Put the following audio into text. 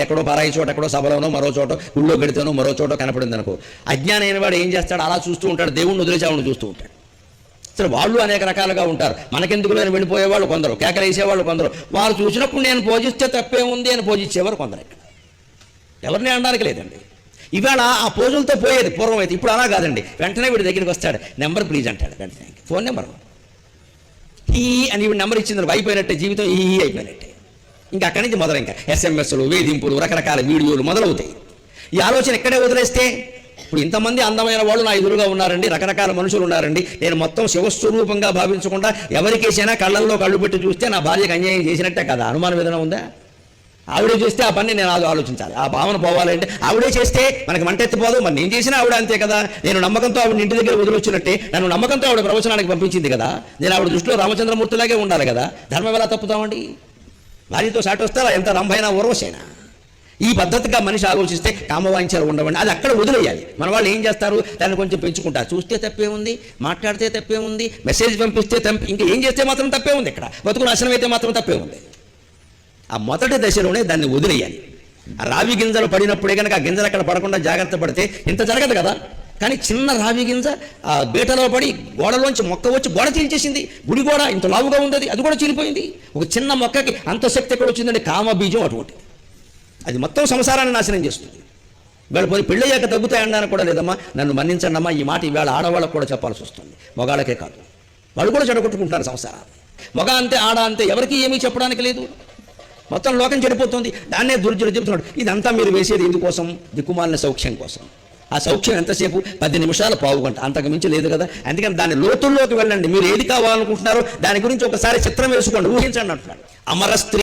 ఎక్కడో పరాయి చోట, ఎక్కడో సభలోనో, మరో చోట గుళ్ళో గడితేనో, మరో చోట కనపడింది అనుకో, అజ్ఞానం అయిన వాడు ఏం చేస్తాడు? అలా చూస్తూ ఉంటాడు, దేవుణ్ణి వదిలేసేవాడిని చూస్తూ ఉంటాడు. అసలు వాళ్ళు అనేక రకాలుగా ఉంటారు. మనకెందుకు లేని వెళ్ళిపోయేవాళ్ళు కొందరు, కేకలేసేవాళ్ళు కొందరు, వారు చూసినప్పుడు నేను పూజిస్తే తప్పే ఉంది అని పూజించేవారు కొందరు. ఇక్కడ ఎవరిని అనడానికి లేదండి. ఇవాళ ఆ పూజలతో పోయేది పూర్వం అయితే, ఇప్పుడు అలా కాదండి. వెంటనే వీడి దగ్గరికి వస్తాడు, నెంబర్ ప్లీజ్ అంటాడు, వెంటనే ఫోన్ నెంబర్ ఈ అని వీడి నెంబర్ ఇచ్చింది, అయిపోయినట్టే జీవితం, ఈ అయిపోయినట్టే. ఇంకా అక్కడి నుంచి మొదలు ఇంకా ఎస్ఎంఎస్లు, వేధింపులు, రకరకాల వీడియోలు మొదలవుతాయి. ఈ ఆలోచన ఇక్కడే వదిలేస్తే, ఇప్పుడు ఇంతమంది అందమైన వాళ్ళు నా ఎదురుగా ఉన్నారండి, రకరకాల మనుషులు ఉన్నారండి, నేను మొత్తం శివస్వరూపంగా భావించకుండా ఎవరికేసైనా కళ్ళల్లో కళ్ళు పెట్టి చూస్తే నా భార్యకు అన్యాయం చేసినట్టే కదా, అనుమానం ఏదైనా ఉందా? ఆవిడే చేస్తే ఆ పని నేను ఆలోచించాలి, ఆ భావన పోవాలంటే ఆవిడే చేస్తే మనకి మంటెత్తిపోదు. మరి నేను చేసినా ఆవిడ అంతే కదా. నేను నమ్మకంతో ఆవిడ ఇంటి దగ్గర వదిలొచ్చినట్టే, నన్ను నమ్మకంతో ఆవిడ ప్రవచనానికి పంపించింది కదా, నేను ఆవిడ దృష్టిలో రామచంద్రమూర్తిలాగే ఉండాలి కదా. ధర్మం ఎలా తప్పుతామండి? భార్యతో సాటి వస్తారా? ఎంత రంభైనా ఊర్వశైనా. ఈ పద్ధతిగా మనిషి ఆలోచిస్తే కామవాంఛలు ఉండవండి, అది అక్కడ వదిలేయాలి. మన వాళ్ళు ఏం చేస్తారు? దాన్ని కొంచెం పెంచుకుంటారు. చూస్తే తప్పే ఉంది, మాట్లాడితే తప్పే ఉంది, మెసేజ్ పంపిస్తే ఇంకా ఏం చేస్తే మాత్రం తప్పే ఉంది. ఇక్కడ బతుకు నాశనం అయితే మాత్రం తప్పే ఉంది. ఆ మొదటి దశలోనే దాన్ని వదిలేయాలి. ఆ రావి గింజలు పడినప్పుడే కనుక ఆ గింజలు అక్కడ పడకుండా జాగ్రత్త పడితే ఇంత జరగదు కదా. కానీ చిన్న రావి గింజ ఆ బీటలో పడి గోడలోంచి మొక్క వచ్చి గోడ చీల్చేసింది. గుడి గోడ ఇంత లావుగా ఉంది, అది కూడా చీలిపోయింది. ఒక చిన్న మొక్కకి అంత శక్తి ఎక్కడ వచ్చిందంటే కామ బీజం అటువంటి, అది మొత్తం సంసారాన్ని నాశనం చేస్తుంది. ఇవాళ పోయి పెళ్ళయ్యాక తగ్గుతాయనడానికి కూడా లేదమ్మా, నన్ను మన్నించండి అమ్మా. ఈ మాట ఇవాళ ఆడవాళ్ళకు కూడా చెప్పాల్సి వస్తుంది, మగాళ్ళకే కాదు. వాళ్ళు కూడా చెడగొట్టుకుంటారు సంసారాన్ని. మగ అంతే, ఆడ అంతే, ఎవరికి ఏమీ చెప్పడానికి లేదు. మొత్తం లోకం చెడిపోతుంది. దాన్నే దుర్జలు చెబుతున్నాడు. ఇదంతా మీరు వేసేది ఎందుకోసం? దిక్కుమాలిన సౌఖ్యం కోసం. ఆ సౌఖ్యం ఎంతసేపు? 10 నిమిషాలు, పావుగంట, అంతకు మించి లేదు కదా. అందుకని దాని లోతుల్లోకి వెళ్ళండి. మీరు ఏది కావాలనుకుంటున్నారో దాని గురించి ఒకసారి చిత్రం వేసుకోండి, ఊహించండి అంటున్నాడు. అమర స్త్రీ